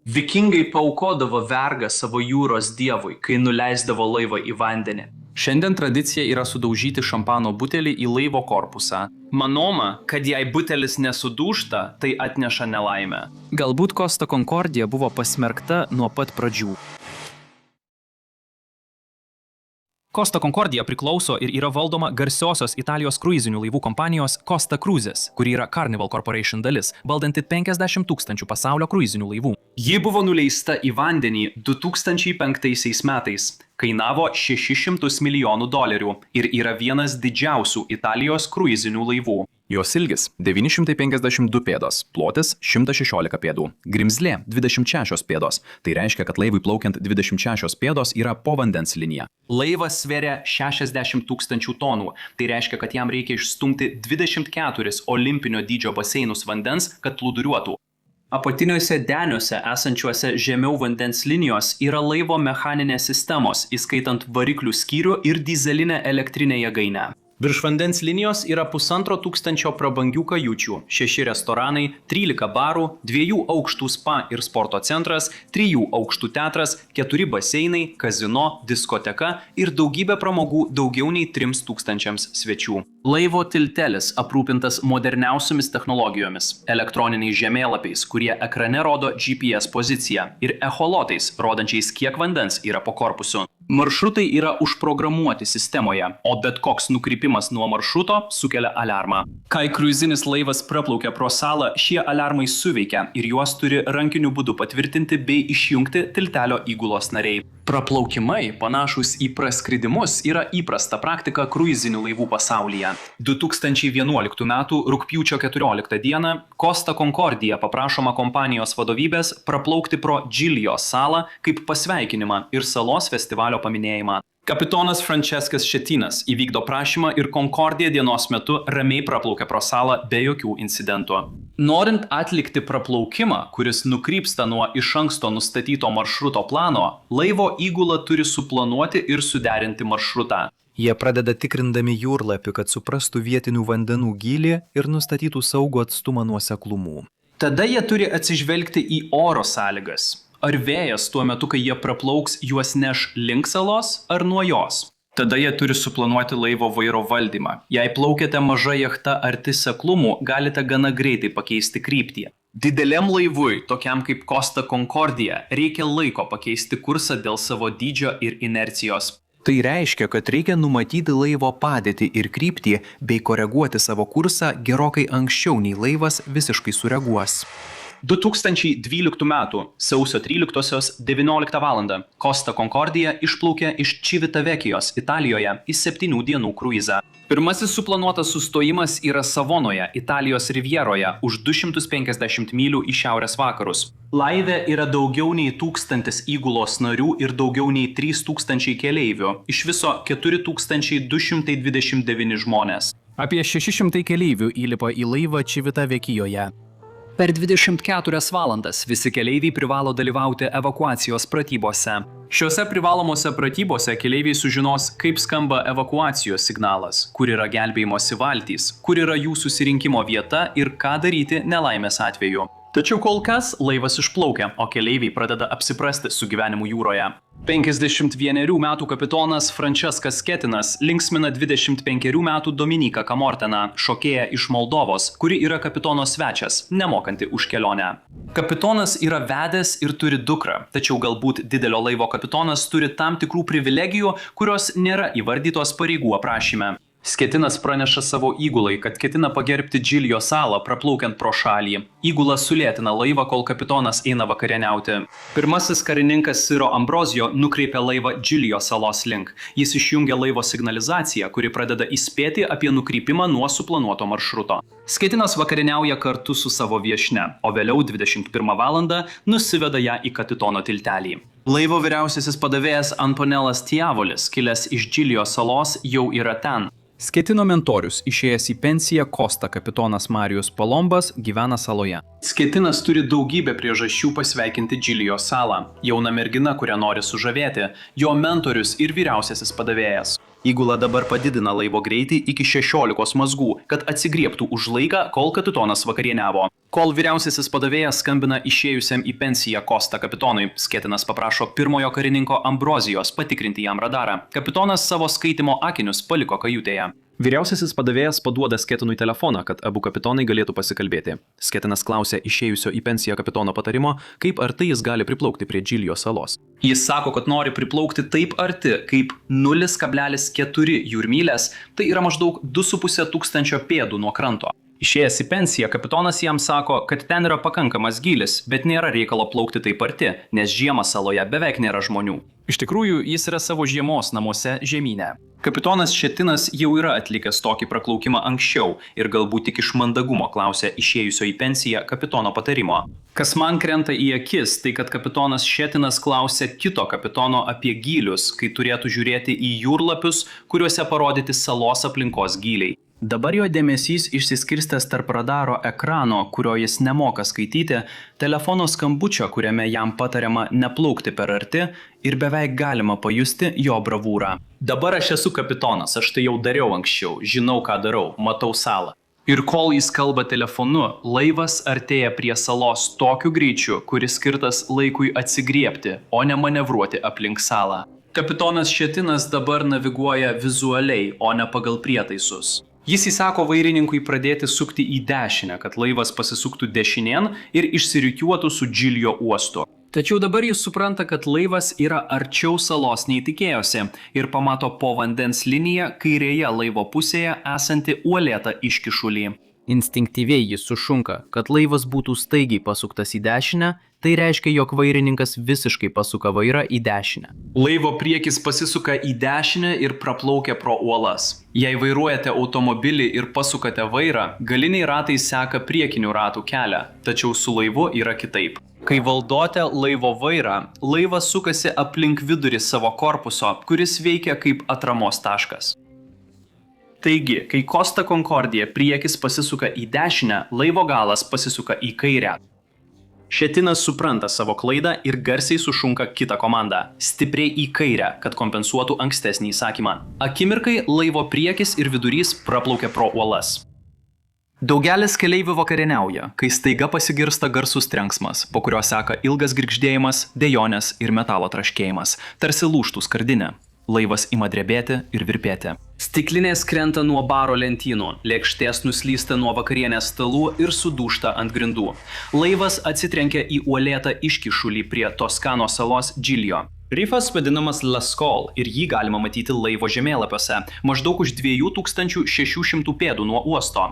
Vikingai paaukodavo vergą savo jūros dievui, kai nuleisdavo laivą į vandenį. Šiandien tradicija yra sudaužyti šampano butelį į laivo korpusą. Manoma, kad jei butelis nesudūžta, tai atneša nelaimę. Galbūt Costa Concordia buvo pasmerkta nuo pat pradžių. Costa Concordia priklauso ir yra valdoma garsiosios Italijos kruizinių laivų kompanijos Costa Cruises, kuri yra Carnival Corporation dalis, valdanti 50 000 pasaulio kruizinių laivų. Ji buvo nuleista į vandenį 2005 metais, kainavo $600 milijonų ir yra vienas didžiausių Italijos kruizinių laivų. Jos ilgis 952 pėdos, plotis 116 pėdų, grimzlė 26 pėdos. Tai reiškia, kad laivui plaukiant 26 pėdos yra po vandens linija. Laivas sveria 60 000 tonų. Tai reiškia, kad jam reikia išstumti 24 olimpinio dydžio baseinus vandens, kad plūduriuotų. Apatiniuose deniuose esančiuose žemiau vandens linijos yra laivo mechaninės sistemos, įskaitant variklių skyrių ir dyzelinę elektrinę jėgainę. Virš vandens linijos yra 1500 prabangių kajučių, 6 restoranai, 13 barų, 2 aukštų spa ir sporto centras, 3 aukštų teatras, 4 baseinai, kazino, diskoteka ir daugybė pramogų daugiau nei 3000 svečių. Laivo tiltelis aprūpintas moderniausiomis technologijomis, elektroniniais žemėlapiais, kurie ekrane rodo GPS poziciją, ir echolotais, rodančiais, kiek vandens yra po korpusu. Maršrutai yra užprogramuoti sistemoje, o bet koks nukrypimas nuo maršruto sukelia aliarmą. Kai kruizinis laivas praplaukia pro salą, šie aliarmai suveikia ir juos turi rankiniu būdu patvirtinti bei išjungti tiltelio įgulos nariai. Praplaukimai, panašus į praskridimus, yra įprasta praktika kruizinių laivų pasaulyje. 2011 m. rugpjūčio 14 d. Costa Concordia paprašoma kompanijos vadovybės praplaukti pro Džilijos salą kaip pasveikinimą ir salos festivalio paminėjimą. Kapitonas Franceskas Šetinas įvykdo prašymą ir Concordia dienos metu ramiai praplaukia pro salą be jokių incidentų. Norint atlikti praplaukimą, kuris nukrypsta nuo iš anksto nustatyto maršruto plano, laivo įgula turi suplanuoti ir suderinti maršrutą. Jie pradeda tikrindami jūrlapį, kad suprastų vietinių vandenų gylį ir nustatytų saugų atstumą nuo seklumų. Tada jie turi atsižvelgti į oro sąlygas. Ar vėjas tuo metu, kai jie praplauks, juos neš link salos ar nuo jos? Tada jie turi suplanuoti laivo vairo valdymą. Jei plaukiate maža jachta arti seklumų, galite gana greitai pakeisti kryptį. Dideliam laivui, tokiam kaip Costa Concordia, reikia laiko pakeisti kursą dėl savo dydžio ir inercijos. Tai reiškia, kad reikia numatyti laivo padėtį ir kryptį bei koreguoti savo kursą gerokai anksčiau nei laivas visiškai sureaguos. 2012 m. sausio 13-osios 19 val. Costa Concordia išplaukė iš Civitavecchijos, Italijoje, į 7 dienų kruizą. Pirmasis suplanuotas sustojimas yra Savonoje, Italijos rivjeroje, už 250 mylių į šiaurės vakarus. Laive yra daugiau nei 1000 įgulos narių ir daugiau nei 3000 keleivių, iš viso 4229 žmonės. Apie 600 keleivių įlipa į laivą Civitavecchijoje. Per 24 valandas visi keleiviai privalo dalyvauti evakuacijos pratybose. Šiuose privalomose pratybose keleiviai sužinos, kaip skamba evakuacijos signalas, kur yra gelbėjimosi valtys, kur yra jų susirinkimo vieta ir ką daryti nelaimės atveju. Tačiau kol kas laivas išplaukia, o keleiviai pradeda apsiprasti su gyvenimu jūroje. 51 metų kapitonas Franceskas Šetinas linksmina 25 metų Dominiką Kamorteną, šokėją iš Moldovos, kuri yra kapitono svečias, nemokanti už kelionę. Kapitonas yra vedęs ir turi dukrą, tačiau galbūt didelio laivo kapitonas turi tam tikrų privilegijų, kurios nėra įvardytos pareigų aprašyme. Šetinas praneša savo įgulai, kad ketina pagerbti Džilijos salą praplaukiant pro šalį. Įgula sulėtina laivą, kol kapitonas eina vakarieniauti. Pirmasis karininkas Siro Ambrozio nukreipia laivą Džilijos salos link. Jis išjungia laivo signalizaciją, kuri pradeda įspėti apie nukrypimą nuo suplanuoto maršruto. Šetinas vakarieniauja kartu su savo viešnia, o vėliau 21 val. Nusiveda ją į kapitono tiltelį. Laivo vyriausiasis padavėjas Antonelas Tiavolis, kilęs iš Džilijos salos, jau yra ten. Sketino mentorius, išėjęs į pensiją Kosta kapitonas Marijus Palombas, gyvena saloje. Sketinas turi daugybę priežasčių pasveikinti Džilijos salą. Jauna mergina, kurią nori sužavėti, jo mentorius ir vyriausiasis padavėjas. Įgula dabar padidina laivo greitį iki 16 mazgų, kad atsigriebtų už laiką, kol kapitonas vakarieniavo. Kol vyriausiasis padavėjas skambina išėjusiam į pensiją Kosta kapitonui, Sketinas paprašo pirmojo karininko Ambrozijos patikrinti jam radarą. Kapitonas savo skaitimo akinius paliko kajutėje. Vyriausiasis padavėjas paduoda Sketinui telefoną, kad abu kapitonai galėtų pasikalbėti. Sketinas klausia išėjusio į pensiją kapitono patarimo, kaip arti jis gali priplaukti prie Džilijos salos. Jis sako, kad nori priplaukti taip arti, kaip 0,4 jūrmylės, tai yra maždaug 2,5 tūkstančio pėdų nuo kranto. Išėjęs į pensiją, kapitonas jam sako, kad ten yra pakankamas gylis, bet nėra reikalo plaukti taip arti, nes žiemą saloje beveik nėra žmonių. Iš tikrųjų, jis yra savo žiemos namuose žemyne. Kapitonas Šetinas jau yra atlikęs tokį praplaukimą anksčiau ir galbūt tik iš mandagumo klausė išėjusio į pensiją kapitono patarimo. Kas man krenta į akis, tai kad kapitonas Šetinas klausė kito kapitono apie gylius, kai turėtų žiūrėti į jūrlapius, kuriuose parodyti salos aplinkos gyliai. Dabar jo dėmesys išsiskirstęs tarp radaro ekrano, kurio jis nemoka skaityti, telefono skambučio, kuriame jam patariama neplaukti per arti ir beveik galima pajusti jo bravūrą. Dabar aš esu kapitonas, aš tai jau dariau anksčiau, žinau ką darau, matau salą. Ir kol jis kalba telefonu, laivas artėja prie salos tokiu greičiu, kuris skirtas laikui atsigriebti, o ne manevruoti aplink salą. Kapitonas Šetinas dabar naviguoja vizualiai, o ne pagal prietaisus. Jis įsako vairininkui pradėti sukti į dešinę, kad laivas pasisuktų dešinėn ir išsirikiuotų su Džilijo uostu. Tačiau dabar jis supranta, kad laivas yra arčiau salos nei tikėjosi ir pamato po vandens liniją kairėje laivo pusėje esantį uolėtą iškišulį. Instinktyviai jis sušunka, kad laivas būtų staigiai pasuktas į dešinę, tai reiškia, jog vairininkas visiškai pasuka vairą į dešinę. Laivo priekis pasisuka į dešinę ir praplaukia pro uolas. Jei vairuojate automobilį ir pasukate vairą, galiniai ratai seka priekinių ratų kelią, tačiau su laivu yra kitaip. Kai valdote laivo vairą, laivas sukasi aplink vidurį savo korpuso, kuris veikia kaip atramos taškas. Taigi, kai Kosta Concordia priekis pasisuka į dešinę, laivo galas pasisuka į kairę. Šetinas supranta savo klaidą ir garsiai sušunka kitą komandą – stipriai į kairę, kad kompensuotų ankstesnį įsakymą. Akimirkai laivo priekis ir vidurys praplaukia pro uolas. Daugelis keleivių vakarieniauja, kai staiga pasigirsta garsus trenksmas, po kurio seka ilgas girgždėjimas, dejonės ir metalo traškėjimas, tarsi lūžtų skardinė. Laivas ima drebėti ir virpėti. Stiklinės krenta nuo baro lentynų, lėkštės nuslysta nuo vakarienės stalų ir sudūžta ant grindų. Laivas atsitrenkia į uolėtą iškišulį prie Toskano salos Džilijo. Rifas vadinamas Lascaux ir jį galima matyti laivo žemėlapiuose, maždaug už 2600 pėdų nuo uosto.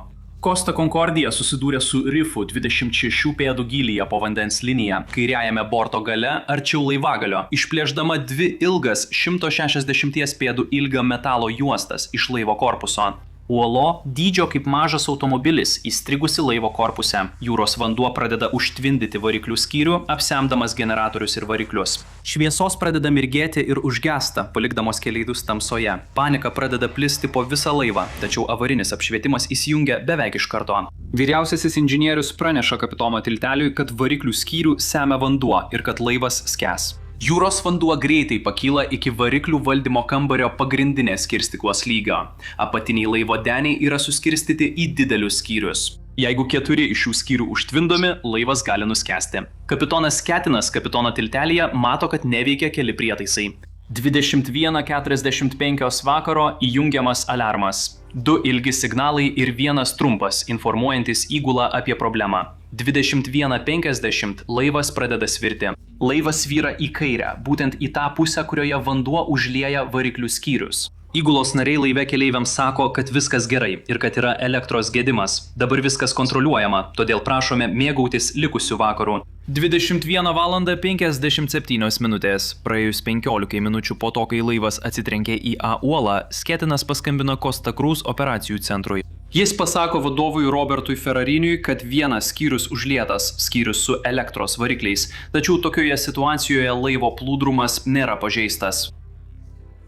Kosta Concordia susidūrė su rifu 26 pėdų gylyje po vandens liniją, kairiajame borto gale arčiau laivagalio, išplėšdama dvi ilgas 160 pėdų ilgio metalo juostas iš laivo korpuso. Uolo dydžio kaip mažas automobilis įstrigusi laivo korpuse. Jūros vanduo pradeda užtvindyti variklių skyrių, apsemdamas generatorius ir variklius. Šviesos pradeda mirgėti ir užgesta, palikdamos keleivius tamsoje. Panika pradeda plisti po visą laivą, tačiau avarinis apšvietimas įsijungia beveik iš karto. Vyriausiasis inžinierius praneša kapitono tilteliui, kad variklių skyrių semia vanduo ir kad laivas skęs. Jūros vanduo greitai pakyla iki variklių valdymo kambario pagrindinės skirstiklos lygio. Apatiniai laivo deniai yra suskirstyti į didelius skyrius. Jeigu 4 iš šių skyrių užtvindomi, laivas gali nuskęsti. Kapitonas Sketinas kapitono tiltelėje mato, kad neveikia keli prietaisai. 21:45 vakaro įjungiamas alarmas. 2 ilgi signalai ir 1 trumpas, informuojantis įgulą apie problemą. 21:50 laivas pradeda svirti. Laivas vyra į kairę, būtent į tą pusę, kurioje vanduo užlieja variklių skyrius. Įgulos nariai laive keleiviams sako, kad viskas gerai ir kad yra elektros gedimas. Dabar viskas kontroliuojama, todėl prašome mėgautis likusiu vakaru. 21:57 minutės. Praėjus 15 minučių po to, kai laivas atsitrenkė į A uolą, Sketinas paskambino Costa Cruz operacijų centrui. Jis pasako vadovui Robertui Ferrariniui, kad vienas skyrius užlietas, skyrius su elektros varikliais, tačiau tokioje situacijoje laivo plūdrumas nėra pažeistas.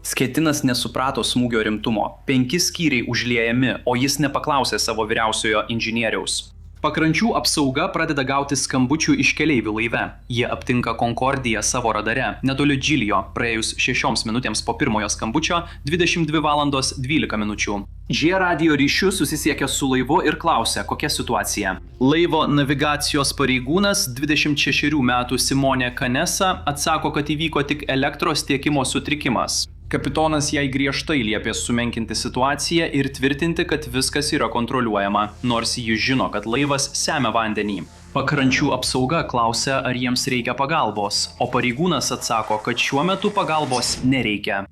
Sketinas nesuprato smūgio rimtumo. 5 skyriai užliejami, o jis nepaklausė savo vyriausiojo inžinieriaus. Pakrančių apsauga pradeda gauti skambučių iš keleivių laive. Jie aptinka Concordiją savo radare, netoli Džiljo, praėjus 6 minutėms po pirmojo skambučio, 22 valandos 12 minučių. G radijo ryšiu susisiekia su laivu ir klausia, kokia situacija. Laivo navigacijos pareigūnas, 26 metų Simonė Kanesa, atsako, kad įvyko tik elektros tiekimo sutrikimas. Kapitonas jai griežtai liepė sumenkinti situaciją ir tvirtinti, kad viskas yra kontroliuojama, nors jis žino, kad laivas semia vandenį. Pakrančių apsauga klausia, ar jiems reikia pagalbos, o pareigūnas atsako, kad šiuo metu pagalbos nereikia.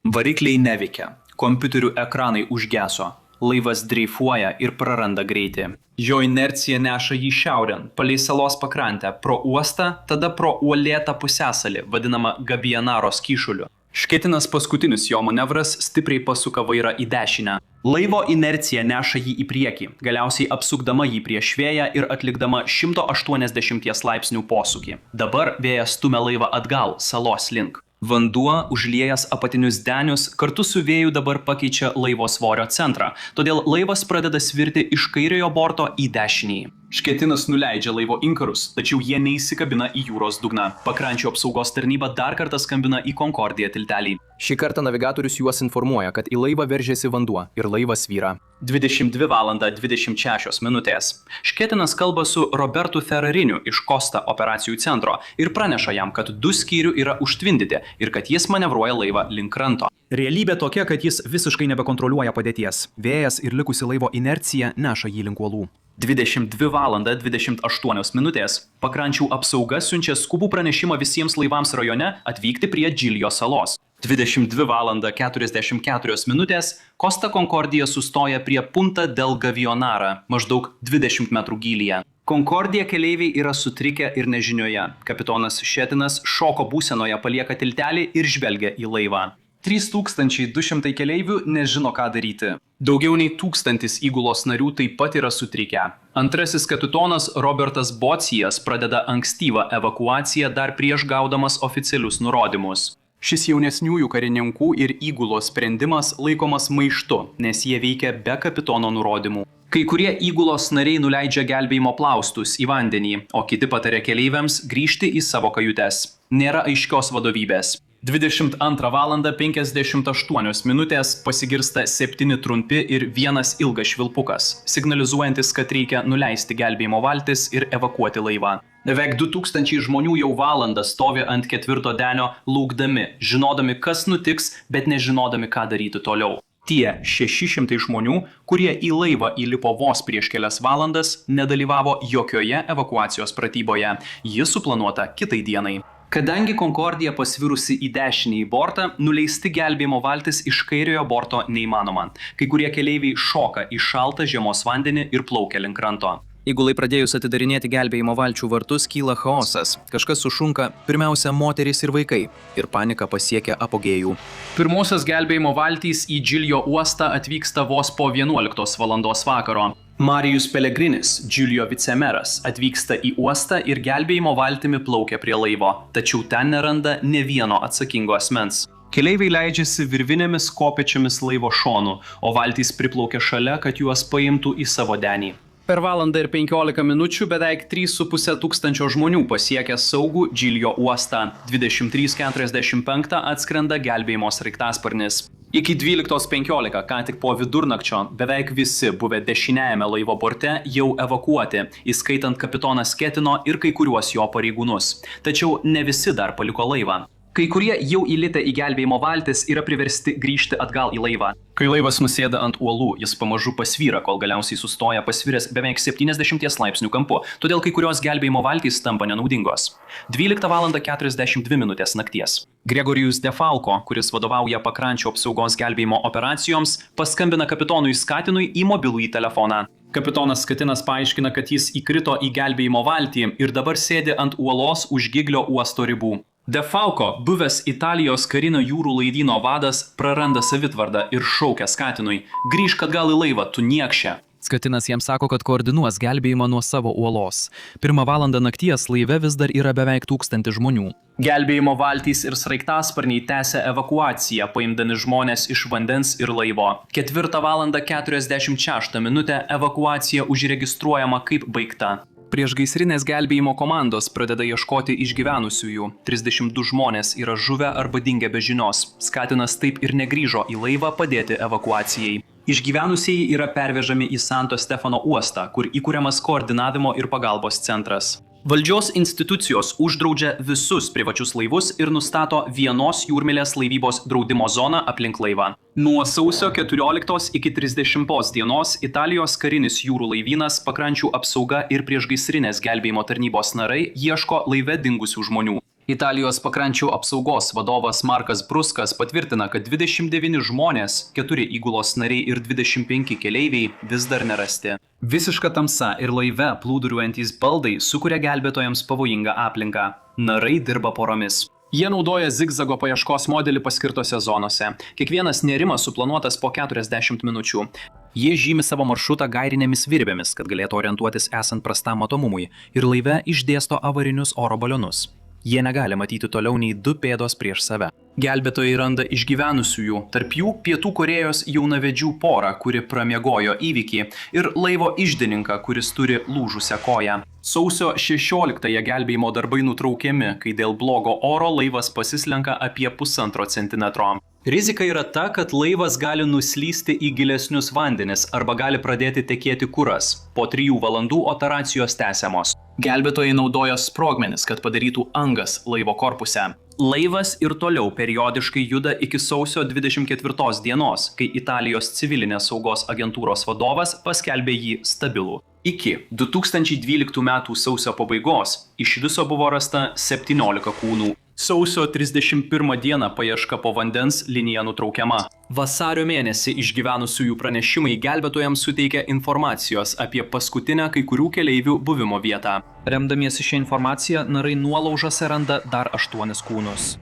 Varikliai neveikia, kompiuterių ekranai užgeso, laivas dreifuoja ir praranda greitį. Jo inercija neša jį šiaurėn, palei salos pakrantę, pro uostą, tada pro uolėtą pusiasalį, vadinamą Gabianaros kyšuliu. Šketinas paskutinis jo manevras stipriai pasuka vairą į dešinę. Laivo inercija neša jį į priekį, galiausiai apsukdama jį prieš vėją ir atlikdama 180 laipsnių posūkį. Dabar vėjas stumia laivą atgal, salos link. Vanduo, užliejęs apatinius denius, kartu su vėju dabar pakeičia laivo svorio centrą, todėl laivas pradeda svirti iš kairiojo borto į dešinįjį. Šketinas nuleidžia laivo inkarus, tačiau jie neįsikabina į jūros dugną. Pakrančių apsaugos tarnyba dar kartą skambina į Concordiją tiltelį. Šį kartą navigatorius juos informuoja, kad į laivą veržėsi vanduo ir laivas vyra. 22 valandą 26 minutės. Šketinas kalba su Robertu Ferrariniu iš Costa operacijų centro ir praneša jam, kad 2 skyrių yra užtvindyti ir kad jis manevruoja laivą link kranto. Realybė tokia, kad jis visiškai nebekontroliuoja padėties. Vėjas ir likusi laivo inercija neša jį link uolų. 22 valandą 28 minutės. Pakrančių apsauga siunčia skubų pranešimą visiems laivams rajone atvykti prie Džiljo salos. 22 valandą 44 minutės. Costa Concordija sustoja prie Punta del Gavionara, maždaug 20 metrų gylyje. Concordija keleiviai yra sutrikę ir nežinioje. Kapitonas Šetinas šoko būsenoje palieka tiltelį ir žvelgia į laivą. 3200 keleivių nežino, ką daryti. Daugiau nei 1000 įgulos narių taip pat yra sutrikę. Antrasis kapitonas Robertas Bocijas pradeda ankstyvą evakuaciją dar prieš gaudamas oficialius nurodymus. Šis jaunesniųjų karininkų ir įgulos sprendimas laikomas maištu, nes jie veikia be kapitono nurodymų. Kai kurie įgulos nariai nuleidžia gelbėjimo plaustus į vandenį, o kiti pataria keleiviams grįžti į savo kajutes. Nėra aiškios vadovybės. 22 valandą 58 minutės pasigirsta 7 trumpi ir 1 ilgas švilpukas, signalizuojantis, kad reikia nuleisti gelbėjimo valtis ir evakuoti laivą. Beveik 2000 žmonių jau valandą stovi ant 4 denio laukdami, žinodami, kas nutiks, bet nežinodami, ką daryti toliau. Tie 600 žmonių, kurie į laivą įlipo vos prieš kelias valandas, nedalyvavo jokioje evakuacijos pratyboje. Ji suplanuota kitai dienai. Kadangi Concordija pasvirusi į dešinį bortą, nuleisti gelbėjimo valtis iš kairiojo borto neįmanoma. Kai kurie keleiviai šoka į šaltą žiemos vandenį ir plaukia link kranto. Įgulai pradėjus atidarinėti gelbėjimo valčių vartus, kyla chaosas. Kažkas sušunka, pirmiausia moterys ir vaikai, ir panika pasiekia apogėjų. Pirmosios gelbėjimo valtys į Džiljo uostą atvyksta vos po 11 valandos vakaro. Marijus Pelegrinis, Džiljo vicemeras, atvyksta į uostą ir gelbėjimo valtimi plaukia prie laivo, tačiau ten neranda ne vieno atsakingo asmens. Keleiviai leidžiasi virvinėmis kopėčiomis laivo šonų, o valtys priplaukia šalia, kad juos paimtų į savo denį. Per valandą ir 15 minučių beveik 3,5 tūkstančio žmonių pasiekia saugų Džiljo uostą. 23:45 atskrenda gelbėjimo sraigtasparnis. Iki 12:15, ką tik po vidurnakčio, beveik visi buvę dešiniajame laivo borte jau evakuoti, įskaitant kapitoną Šketino ir kai kuriuos jo pareigūnus. Tačiau ne visi dar paliko laivą. Kai kurie jau įlitę į gelbėjimo valtis yra priversti grįžti atgal į laivą. Kai laivas nusėda ant uolų, jis pamažu pasvyra, kol galiausiai sustoja pasviręs beveik 70 laipsnių kampu, todėl kai kurios gelbėjimo valtys tampa nenaudingos. 12:42 nakties. Gregorijus Defalco, kuris vadovauja pakrančių apsaugos gelbėjimo operacijoms, paskambina kapitonui Šketinui į mobilųjį telefoną. Kapitonas Šketinas paaiškina, kad jis įkrito į gelbėjimo valtį ir dabar sėdi ant uolos už Giglio uosto ribų. De Falco, buvęs Italijos karinio jūrų laivyno vadas, praranda savitvardą ir šaukia Skatinui: grįžk atgal į laivą, tu niekšė. Skatinas jiems sako, kad koordinuos gelbėjimą nuo savo uolos. 1 valandą nakties laive vis dar yra beveik 1000 žmonių. Gelbėjimo valtys ir sraigtasparniai tęsia evakuaciją, paimdami žmonės iš vandens ir laivo. 4 valandą 46 minutę evakuacija užregistruojama kaip baigta. Priešgaisrinės gelbėjimo komandos pradeda ieškoti išgyvenusiųjų. 32 žmonės yra žuvę arba dingę be žinios. Skatinas taip ir negrįžo į laivą padėti evakuacijai. Išgyvenusieji yra pervežami į Santo Stefano uostą, kur įkuriamas koordinavimo ir pagalbos centras. Valdžios institucijos uždraudžia visus privačius laivus ir nustato vienos jūrmylės laivybos draudimo zoną aplink laivą. Nuo sausio 14 iki 30 dienos Italijos karinis jūrų laivynas, pakrančių apsauga ir priešgaisrinės gelbėjimo tarnybos narai ieško laive dingusių žmonių. Italijos pakrančių apsaugos vadovas Markas Bruskas patvirtina, kad 29 žmonės, 4 įgulos nariai ir 25 keleiviai vis dar nerasti. Visiška tamsa ir laive plūduriuojantys baldai sukuria gelbėtojams pavojingą aplinką. Narai dirba poromis. Jie naudoja zigzago paieškos modelį paskirtose zonose. Kiekvienas nėrimas suplanuotas po 40 minučių. Jie žymi savo maršrutą gairinėmis virvėmis, kad galėtų orientuotis esant prastam matomumui, ir laive išdėsto avarinius oro balionus. Jie negali matyti toliau nei 2 pėdos prieš save. Gelbėtojai randa išgyvenusiųjų, tarp jų Pietų Korėjos jaunavedžių porą, kuri pramiegojo įvykį, ir laivo iždininką, kuris turi lūžusią koją. Sausio 16-ąją gelbėjimo darbai nutraukiami, kai dėl blogo oro laivas pasislenka apie 1,5 centimetro. Rizika yra ta, kad laivas gali nuslysti į gilesnius vandenis arba gali pradėti tekėti kuras. Po 3 valandų operacijos tęsiamos. Gelbėtojai naudoja sprogmenis, kad padarytų angas laivo korpuse. Laivas ir toliau periodiškai juda iki sausio 24 dienos, kai Italijos civilinės saugos agentūros vadovas paskelbė jį stabilų. Iki 2012 m. sausio pabaigos iš viso buvo rasta 17 kūnų. Sausio 31 dieną paieška po vandens linija nutraukiama. Vasario mėnesį išgyvenusiųjų pranešimai gelbėtojams suteikia informacijos apie paskutinę kai kurių keleivių buvimo vietą. Remdamiesi šią informaciją, narai nuolaužose randa dar 8 kūnus.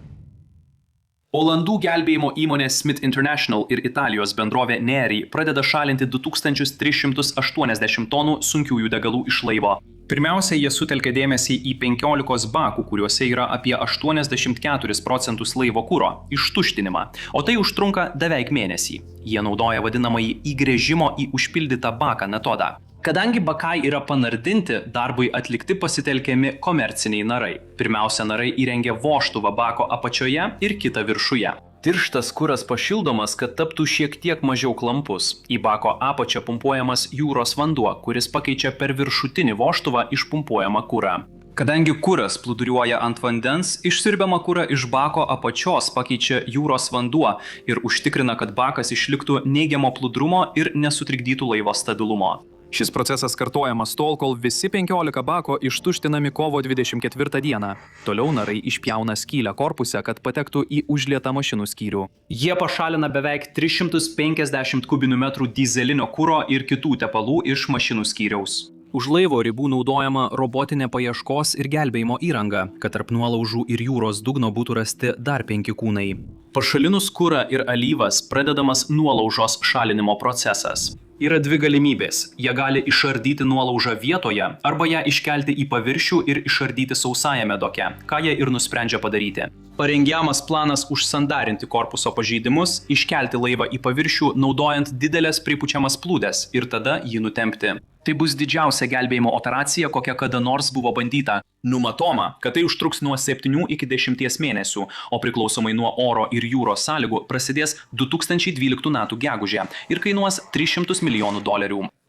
Olandų gelbėjimo įmonė Smith International ir Italijos bendrovė Neri pradeda šalinti 2380 tonų sunkiųjų degalų iš laivo. Pirmiausia, jie sutelkia dėmesį į 15 bakų, kuriuose yra apie 84% laivo kuro, ištuštinimą, o tai užtrunka beveik mėnesį. Jie naudoja vadinamąjį įgręžimo į užpildytą baką metodą. Kadangi bakai yra panardinti, darbui atlikti pasitelkiami komerciniai narai. Pirmiausia, narai įrengia vožtuvą bako apačioje ir kitą viršuje. Tirštas kuras pašildomas, kad taptų šiek tiek mažiau klampus. Į bako apačią pumpuojamas jūros vanduo, kuris pakeičia per viršutinį vožtuvą išpumpuojamą kurą. Kadangi kuras plūduriuoja ant vandens, išsiurbiamą kurą iš bako apačios pakeičia jūros vanduo ir užtikrina, kad bakas išliktų neigiamo plūdrumo ir nesutrikdytų laivo stabilumo. Šis procesas kartojamas tol, kol visi 15 bako ištuštinami kovo 24 dieną. Toliau narai išpjauna skylę korpuse, kad patektų į užlietą mašinų skyrių. Jie pašalina beveik 350 kubinių metrų dyzelinio kuro ir kitų tepalų iš mašinų skyriaus. Už laivo ribų naudojama robotinė paieškos ir gelbėjimo įranga, kad tarp nuolaužų ir jūros dugno būtų rasti dar 5 kūnai. Pašalinus kurą ir alyvas pradedamas nuolaužos šalinimo procesas. Yra 2 galimybės. Jie gali išardyti nuolaužą vietoje arba ją iškelti į paviršių ir išardyti sausajame doke, ką jie ir nusprendžia padaryti. Parengiamas planas užsandarinti korpuso pažeidimus, iškelti laivą į paviršių naudojant didelės pripučiamas plūdes ir tada jį nutempti. Tai bus didžiausia gelbėjimo operacija, kokia kada nors buvo bandyta. Numatoma, kad tai užtruks nuo 7 iki 10 mėnesių, o priklausomai nuo oro ir jūros sąlygų prasidės 2012 m. gegužę ir kainuos $300 milijonų.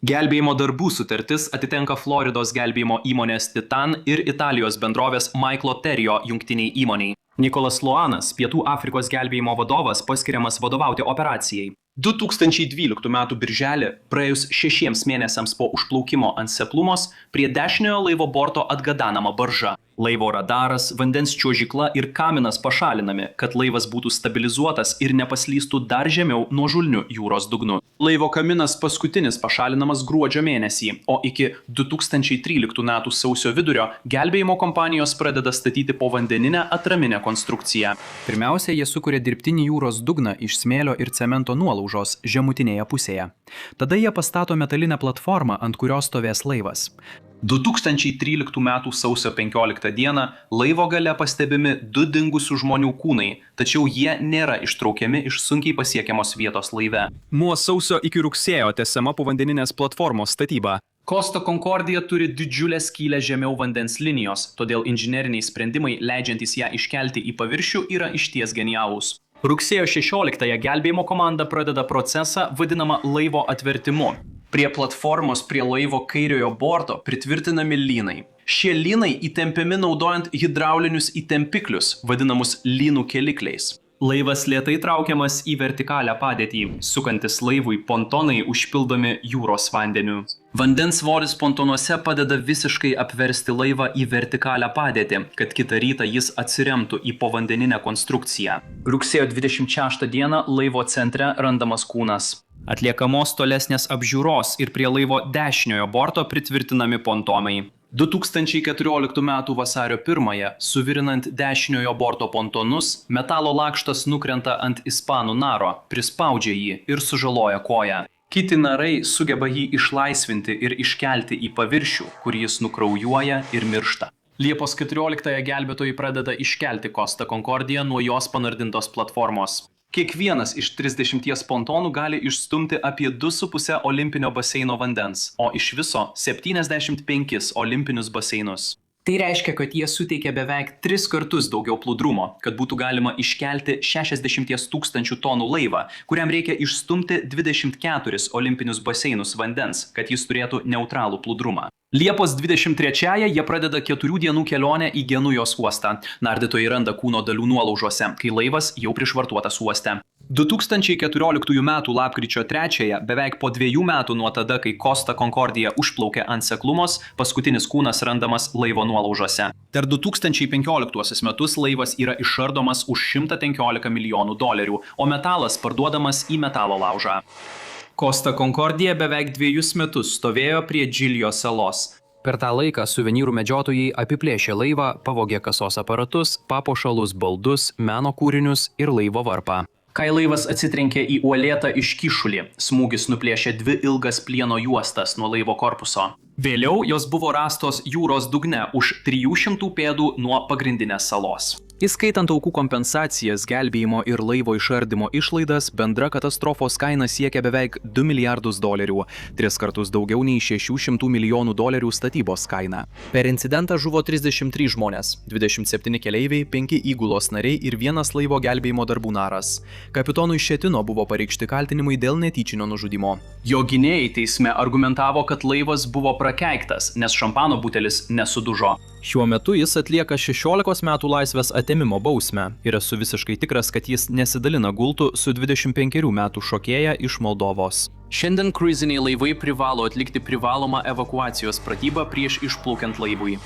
Gelbėjimo darbų sutartis atitenka Floridos gelbėjimo įmonės Titan ir Italijos bendrovės Michael Terrio jungtiniai įmoniai. Nikolas Luanas, Pietų Afrikos gelbėjimo vadovas, paskiriamas vadovauti operacijai. 2012 m. birželį, praėjus 6 mėnesiams po užplaukimo ant Seplumos, prie dešiniojo laivo borto atgadanama barža. Laivo radaras, vandens čiuožykla ir kaminas pašalinami, kad laivas būtų stabilizuotas ir nepaslystų dar žemiau nuo žulnių jūros dugnu. Laivo kaminas paskutinis pašalinamas gruodžio mėnesį, o iki 2013 m. sausio vidurio gelbėjimo kompanijos pradeda statyti povandeninę atraminę konstrukciją. Pirmiausia, jie sukuria dirbtinį jūros dugną iš smėlio ir cemento nuolaužos žemutinėje pusėje. Tada jie pastato metalinę platformą, ant kurios stovės laivas. 2013 m. sausio 15 d. laivo gale pastebimi 2 dingusių žmonių kūnai, tačiau jie nėra ištraukiami iš sunkiai pasiekiamos vietos laive. Nuo sausio iki rugsėjo tęsiama povandeninės platformos statyba. Costa Concordia turi didžiulę skylę žemiau vandens linijos, todėl inžineriniai sprendimai, leidžiantys ją iškelti į paviršių, yra išties genialūs. Rugsėjo 16-ąją gelbėjimo komanda pradeda procesą vadinamą laivo atvertimu. Prie platformos prie laivo kairiojo borto pritvirtinami lynai. Šie lynai įtempiami naudojant hidraulinius įtempiklius, vadinamus lynų kelikliais. Laivas lėtai traukiamas į vertikalią padėtį, sukantis laivui pontonai užpildomi jūros vandeniu. Vandens svoris pontonuose padeda visiškai apversti laivą į vertikalią padėtį, kad kitą rytą jis atsiremtų į povandeninę konstrukciją. Rugsėjo 26 dieną laivo centre randamas kūnas. Atliekamos tolesnės apžiūros ir prie laivo dešiniojo borto pritvirtinami pontonai. 2014 m. vasario 1-ąją, suvirinant dešiniojo borto pontonus, metalo lakštas nukrenta ant ispanų naro, prispaudžia jį ir sužaloja koją. Kiti narai sugeba jį išlaisvinti ir iškelti į paviršių, kur jis nukraujuoja ir miršta. Liepos 14-ąją gelbėtojai pradeda iškelti Costa Concordia nuo jos panardintos platformos. Kiekvienas iš 30 pontonų gali išstumti apie 2,5 olimpinio baseino vandens, o iš viso 75 olimpinius baseinus. Tai reiškia, kad jie suteikia beveik 3 kartus daugiau plūdrumo, kad būtų galima iškelti 60 000 tonų laivą, kuriam reikia išstumti 24 olimpinius baseinus vandens, kad jis turėtų neutralų plūdrumą. Liepos 23-ąją jie pradeda 4 dienų kelionę į Genujos uostą. Nardytojai randa kūno dalių nuolaužose, kai laivas jau prišvartuotas uoste. 2014 m. lapkričio 3-ąją, beveik po 2 metų nuo tada, kai Costa Concordia užplaukė ant Seklumos, paskutinis kūnas randamas laivo nuolaužose. Per 2015 metus laivas yra išardomas už $115 milijonų, o metalas parduodamas į metalo laužą. Costa Concordia beveik 2 metus stovėjo prie Džilijos salos. Per tą laiką suvenyrų medžiotojai apiplėšė laivą, pavogė kasos aparatus, papuošalus, baldus, meno kūrinius ir laivo varpą. Kai laivas atsitrenkė į uolėtą iškyšulį, smūgis nuplėšė 2 ilgas plieno juostas nuo laivo korpuso. Vėliau jos buvo rastos jūros dugne už 300 pėdų nuo pagrindinės salos. Įskaitant aukų kompensacijas, gelbėjimo ir laivo išardymo išlaidas, bendra katastrofos kaina siekia beveik $2 milijardus, 3 kartus daugiau nei $600 milijonų statybos kaina. Per incidentą žuvo 33 žmonės, 27 keleiviai, 5 įgulos nariai ir 1 laivo gelbėjimo darbų naras. Kapitonui Šetino buvo pareikšti kaltinimai dėl netyčinio nužudimo. Jo gynėjai teisme argumentavo, kad laivas buvo prakeiktas, nes šampano butelis nesudužo. Šiuo metu jis atlieka 16 metų laisvės atėmimo bausmę ir esu visiškai tikras, kad jis nesidalina gultų su 25 metų šokėja iš Moldovos. Šiandien kruiziniai laivai privalo atlikti privalomą evakuacijos pratybą prieš išplaukiant laivui.